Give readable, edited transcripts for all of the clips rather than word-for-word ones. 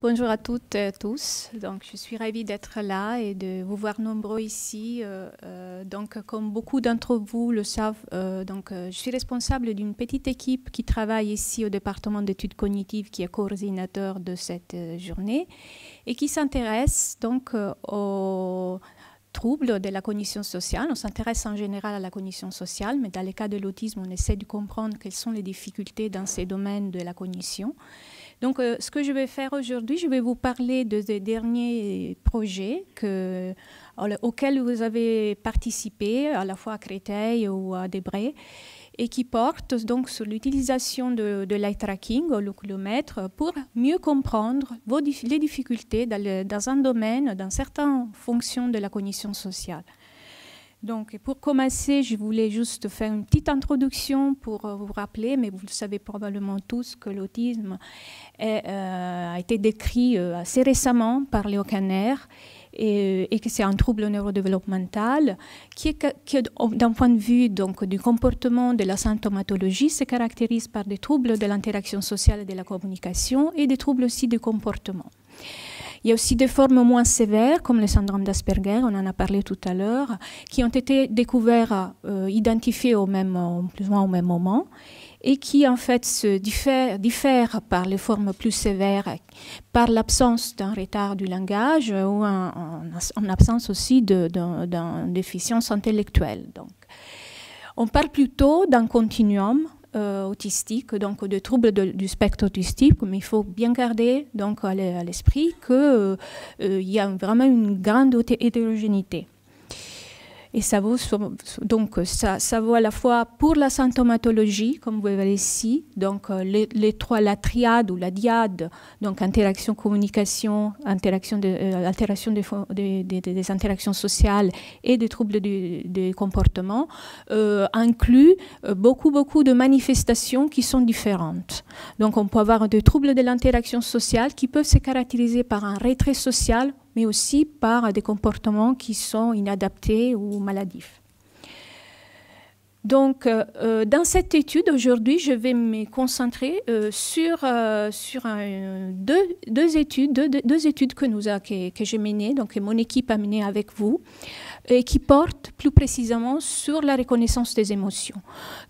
Bonjour à toutes et à tous. Donc, je suis ravie d'être là et de vous voir nombreux ici. Donc, comme beaucoup d'entre vous le savent, je suis responsable d'une petite équipe qui travaille ici au département d'études cognitives, qui est coordinateur de cette journée et qui s'intéresse donc aux troubles de la cognition sociale. On s'intéresse en général à la cognition sociale, mais dans le cas de l'autisme, on essaie de comprendre quelles sont les difficultés dans ces domaines de la cognition. Donc, ce que je vais faire aujourd'hui, je vais vous parler des derniers projets auxquels vous avez participé, à la fois à Créteil ou à Desbrest, et qui portent donc sur l'utilisation de l'eye tracking, ou l'oculomètre, pour mieux comprendre les difficultés dans un domaine, dans certaines fonctions de la cognition sociale. Donc, pour commencer, je voulais juste faire une petite introduction pour vous rappeler, mais vous le savez probablement tous, que l'autisme a été décrit assez récemment par Léo Kanner et que c'est un trouble neurodéveloppemental qui d'un point de vue donc, du comportement, de la symptomatologie, se caractérise par des troubles de l'interaction sociale et de la communication et des troubles aussi du comportement. Il y a aussi des formes moins sévères, comme le syndrome d'Asperger, on en a parlé tout à l'heure, qui ont été découvertes, identifiées plus ou moins au même moment, et qui en fait se diffèrent par les formes plus sévères, par l'absence d'un retard du langage ou en absence aussi d'une déficience intellectuelle. Donc, on parle plutôt d'un continuum autistique, donc de troubles du spectre autistique, mais il faut bien garder donc à l'esprit qu'il y a vraiment une grande hétérogénéité. Et ça vaut, ça vaut à la fois pour la symptomatologie, comme vous voyez ici, donc la triade ou la diade, donc interaction, communication, altération des interactions sociales et des troubles du comportement, inclut beaucoup de manifestations qui sont différentes. Donc on peut avoir des troubles de l'interaction sociale qui peuvent se caractériser par un retrait social, mais aussi par des comportements qui sont inadaptés ou maladifs. Donc, dans cette étude, aujourd'hui, je vais me concentrer sur deux études que j'ai menées, donc que mon équipe a menées avec vous, et qui portent plus précisément sur la reconnaissance des émotions.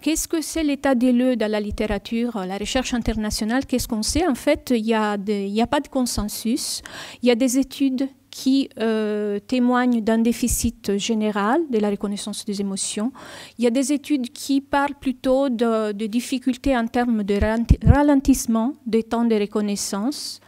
Qu'est-ce que c'est l'état des lieux dans la littérature, la recherche internationale? Qu'est-ce qu'on sait? En fait, il n'y a pas de consensus. Il y a des études qui témoignent d'un déficit général de la reconnaissance des émotions. Il y a des études qui parlent plutôt de difficultés en termes de ralentissement des temps de reconnaissance.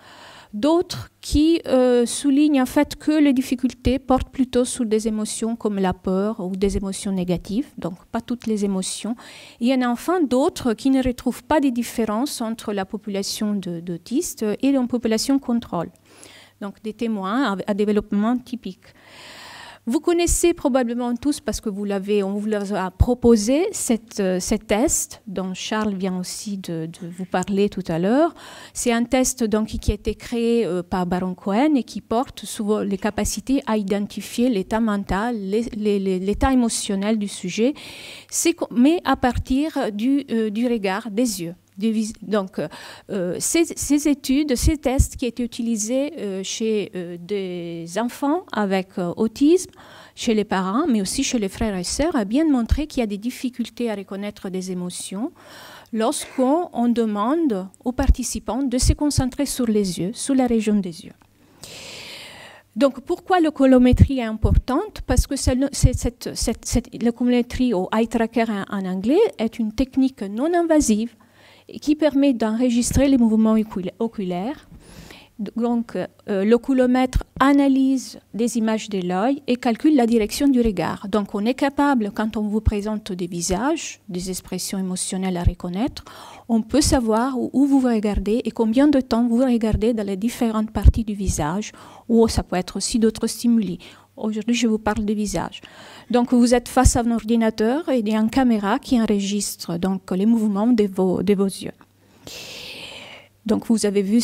D'autres qui soulignent en fait que les difficultés portent plutôt sur des émotions comme la peur ou des émotions négatives, donc pas toutes les émotions. Il y en a enfin d'autres qui ne retrouvent pas de différence entre la population d'autistes et la population contrôle. Donc des témoins à développement typique. Vous connaissez probablement tous, parce que on vous a proposé cet test dont Charles vient aussi de vous parler tout à l'heure. C'est un test donc, qui a été créé par Baron Cohen et qui porte sur les capacités à identifier l'état mental, l'état émotionnel du sujet, mais à partir du regard, des yeux. Donc, ces études, ces tests qui étaient utilisés chez des enfants avec autisme, chez les parents, mais aussi chez les frères et sœurs, a bien montré qu'il y a des difficultés à reconnaître des émotions lorsqu'on demande aux participants de se concentrer sur les yeux, sur la région des yeux. Donc, pourquoi l'oculométrie est importante? Parce que l'oculométrie, ou eye tracker en anglais, est une technique non invasive qui permet d'enregistrer les mouvements oculaires. Donc, l'oculomètre analyse des images de l'œil et calcule la direction du regard. Donc, on est capable, quand on vous présente des visages, des expressions émotionnelles à reconnaître, on peut savoir où vous regardez et combien de temps vous regardez dans les différentes parties du visage, ou ça peut être aussi d'autres stimuli. Aujourd'hui, je vous parle de visage. Donc, vous êtes face à un ordinateur et il y a une caméra qui enregistre donc, les mouvements de vos yeux. Donc, vous avez vu,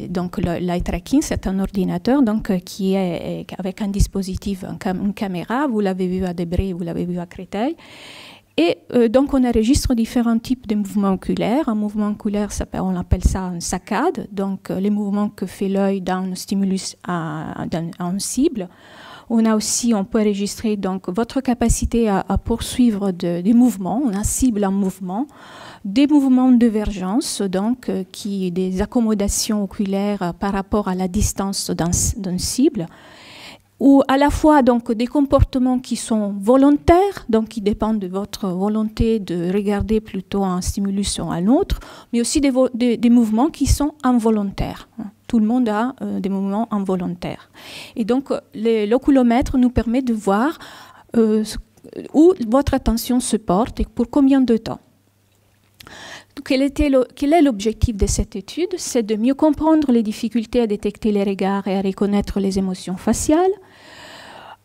donc l'eye tracking, c'est un ordinateur donc, qui est avec un dispositif, une caméra. Vous l'avez vu à Desbrest, vous l'avez vu à Créteil. Et donc, on enregistre différents types de mouvements oculaires. Un mouvement oculaire, on appelle ça une saccade, donc les mouvements que fait l'œil d'un stimulus à une cible. On peut enregistrer donc votre capacité à poursuivre des mouvements. On a cible en mouvement, des mouvements de divergence, donc des accommodations oculaires par rapport à la distance d'une cible, ou à la fois donc des comportements qui sont volontaires, donc qui dépendent de votre volonté de regarder plutôt un stimulus ou un autre, mais aussi des mouvements qui sont involontaires. Tout le monde a des mouvements involontaires. Et donc l'oculomètre nous permet de voir où votre attention se porte et pour combien de temps. Quel est l'objectif de cette étude? C'est de mieux comprendre les difficultés à détecter les regards et à reconnaître les émotions faciales,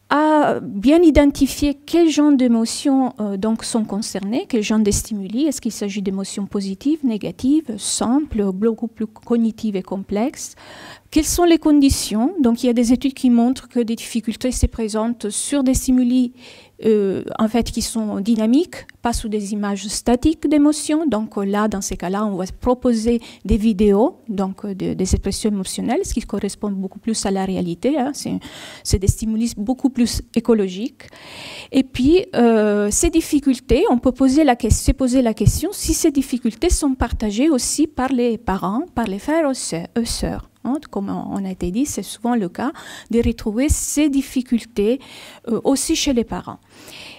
à bien identifier quel genre d'émotions donc sont concernées, quel genre de stimuli. Est-ce qu'il s'agit d'émotions positives, négatives, simples, beaucoup plus cognitives et complexes? Quelles sont les conditions? Donc il y a des études qui montrent que des difficultés se présentent sur des stimuli en fait, qui sont dynamiques, pas sous des images statiques d'émotions. Donc là, dans ces cas-là, on va proposer des vidéos, donc des expressions émotionnelles, ce qui correspond beaucoup plus à la réalité. Hein. C'est des stimuli beaucoup plus écologiques. Et puis, ces difficultés, on peut se poser la question si ces difficultés sont partagées aussi par les parents, par les frères et sœurs. Comme on a été dit, c'est souvent le cas de retrouver ces difficultés aussi chez les parents.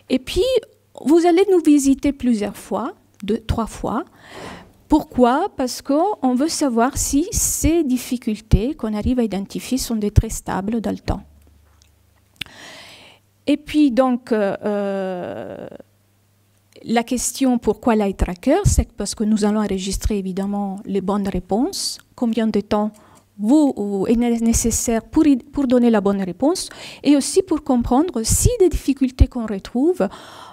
Et puis, vous allez nous visiter plusieurs fois, 3 fois. Pourquoi? Parce qu'on veut savoir si ces difficultés qu'on arrive à identifier sont très stables dans le temps. Et puis, donc, la question pourquoi l'eye tracker, c'est parce que nous allons enregistrer évidemment les bonnes réponses, combien de temps est nécessaire pour donner la bonne réponse, et aussi pour comprendre si les difficultés qu'on retrouve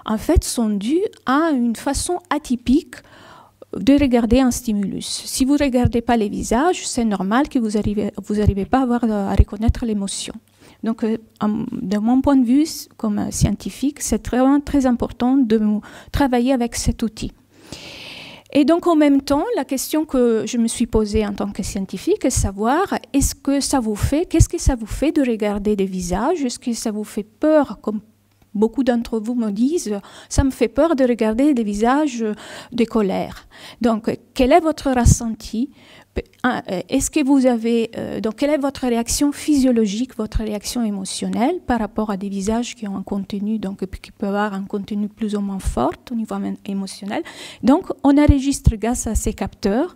en fait sont dues à une façon atypique de regarder un stimulus. Si vous ne regardez pas les visages, c'est normal que vous n'arrivez pas à reconnaître l'émotion. Donc, de mon point de vue, comme scientifique, c'est vraiment très important de travailler avec cet outil. Et donc, en même temps, la question que je me suis posée en tant que scientifique est de savoir qu'est-ce que ça vous fait de regarder des visages? Est-ce que ça vous fait peur, comme beaucoup d'entre vous me disent, ça me fait peur de regarder des visages de colère. Donc, quel est votre ressenti? Est-ce que vous avez donc quelle est votre réaction physiologique, votre réaction émotionnelle par rapport à des visages qui ont un contenu, donc qui peuvent avoir un contenu plus ou moins fort au niveau émotionnel? Donc, on enregistre grâce à ces capteurs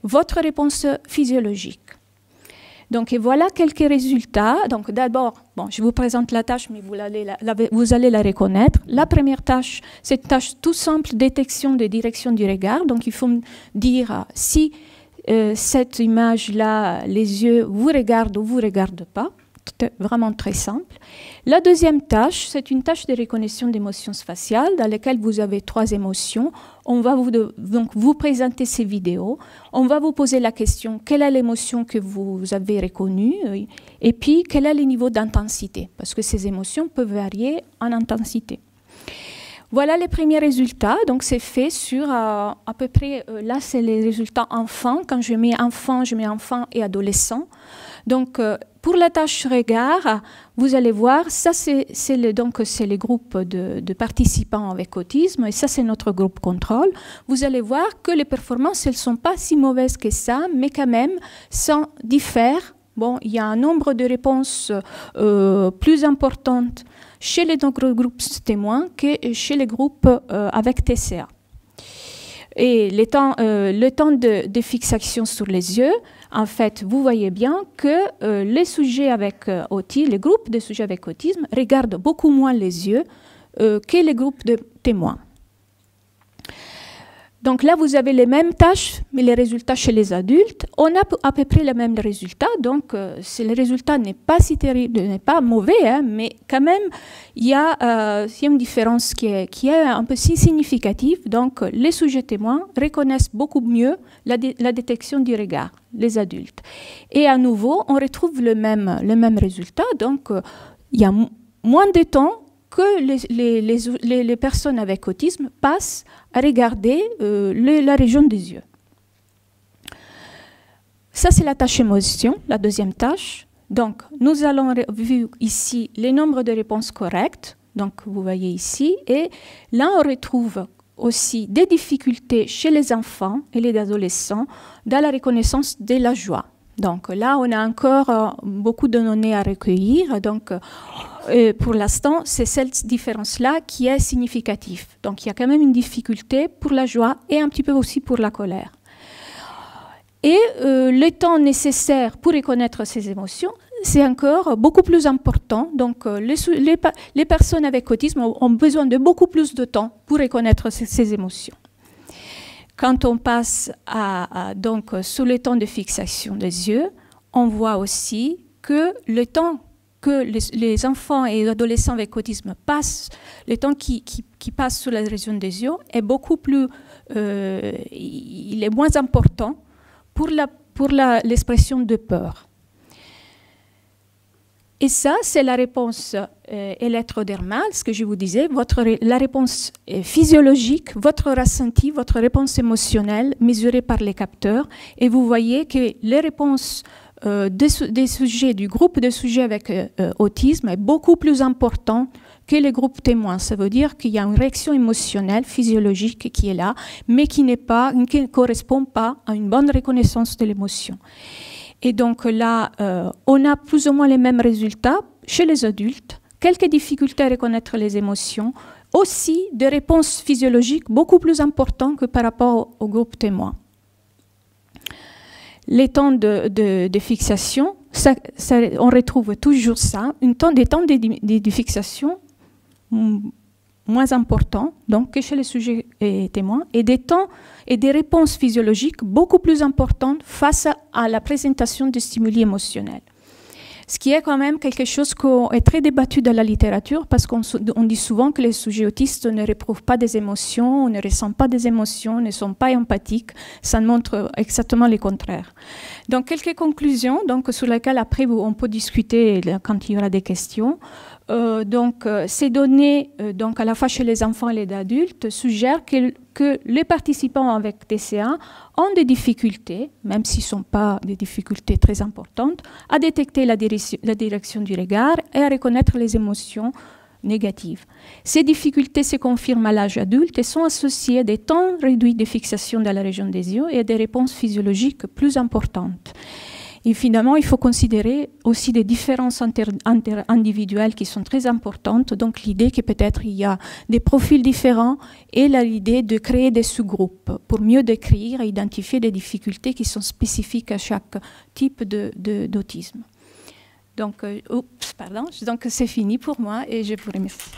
votre réponse physiologique. Donc, et voilà quelques résultats. Donc, d'abord, je vous présente la tâche, mais vous allez la reconnaître. La première tâche, c'est une tâche tout simple, détection de direction du regard. Donc, il faut me dire si cette image-là, les yeux vous regardent ou vous ne regardent pas. C'est vraiment très simple. La deuxième tâche, c'est une tâche de reconnaissance d'émotions faciales dans laquelle vous avez 3 émotions. On va donc vous présenter ces vidéos. On va vous poser la question, quelle est l'émotion que vous avez reconnue? Et puis, quel est le niveau d'intensité? Parce que ces émotions peuvent varier en intensité. Voilà les premiers résultats. Donc, c'est fait sur à peu près, là, c'est les résultats enfants. Quand je mets enfant et adolescent. Donc, pour la tâche regard, vous allez voir, ça, c'est les groupes de participants avec autisme, et ça, c'est notre groupe contrôle. Vous allez voir que les performances, elles ne sont pas si mauvaises que ça, mais quand même, ça diffère. Bon, il y a un nombre de réponses plus importantes chez les groupes témoins que chez les groupes avec TCA. Et le temps de fixation sur les yeux, en fait, vous voyez bien que les sujets avec autisme, les groupes de sujets avec autisme regardent beaucoup moins les yeux que les groupes de témoins. Donc là, vous avez les mêmes tâches, mais les résultats chez les adultes, on a à peu près les mêmes résultats. Donc, le résultat n'est pas si terrible, n'est pas mauvais, hein, mais quand même, il y a une différence qui est un peu si significative. Donc, les sujets témoins reconnaissent beaucoup mieux la détection du regard, les adultes. Et à nouveau, on retrouve le même résultat. Donc, il y a moins de temps que les personnes avec autisme passent à regarder la région des yeux. Ça, c'est la tâche émotion, la deuxième tâche. Donc, nous allons voir ici les nombres de réponses correctes. Donc, vous voyez ici. Et là, on retrouve aussi des difficultés chez les enfants et les adolescents dans la reconnaissance de la joie. Donc là, on a encore beaucoup de données à recueillir. Donc, pour l'instant, c'est cette différence-là qui est significative. Donc, il y a quand même une difficulté pour la joie et un petit peu aussi pour la colère. Et le temps nécessaire pour reconnaître ces émotions, c'est encore beaucoup plus important. Donc, les personnes avec autisme ont besoin de beaucoup plus de temps pour reconnaître ces émotions. Quand on passe donc, sous le temps de fixation des yeux, on voit aussi que le temps que les enfants et les adolescents avec autisme passent, le temps qui passe sous la région des yeux est beaucoup plus, il est moins important pour l'expression de peur. Et ça, c'est la réponse électrodermale, ce que je vous disais, la réponse physiologique, votre ressenti, votre réponse émotionnelle mesurée par les capteurs. Et vous voyez que les réponses des sujets, du groupe de sujets avec autisme est beaucoup plus importante que les groupes témoins. Ça veut dire qu'il y a une réaction émotionnelle, physiologique qui est là, mais qui ne correspond pas à une bonne reconnaissance de l'émotion. Et donc là, on a plus ou moins les mêmes résultats chez les adultes, quelques difficultés à reconnaître les émotions, aussi des réponses physiologiques beaucoup plus importantes que par rapport au groupe témoin. Les temps de fixation, on retrouve toujours ça, des temps de fixation moins importants donc, que chez les sujets et témoins, et des temps et des réponses physiologiques beaucoup plus importantes face à la présentation de stimuli émotionnels. Ce qui est quand même quelque chose qui est très débattu dans la littérature, parce qu'on dit souvent que les sujets autistes ne réprouvent pas des émotions, ne ressentent pas des émotions, ne sont pas empathiques. Ça montre exactement le contraire. Donc, quelques conclusions donc, sur lesquelles après on peut discuter quand il y aura des questions. Ces données, donc à la fois chez les enfants et les adultes, suggèrent que les participants avec TCA ont des difficultés, même s'ils ne sont pas des difficultés très importantes, à détecter la direction du regard et à reconnaître les émotions négatives. Ces difficultés se confirment à l'âge adulte et sont associées à des temps réduits de fixation dans la région des yeux et à des réponses physiologiques plus importantes. Et finalement, il faut considérer aussi des différences individuelles qui sont très importantes. Donc, l'idée que peut-être il y a des profils différents et l'idée de créer des sous-groupes pour mieux décrire et identifier des difficultés qui sont spécifiques à chaque type d'autisme. Donc, donc c'est fini pour moi et je vous remercie.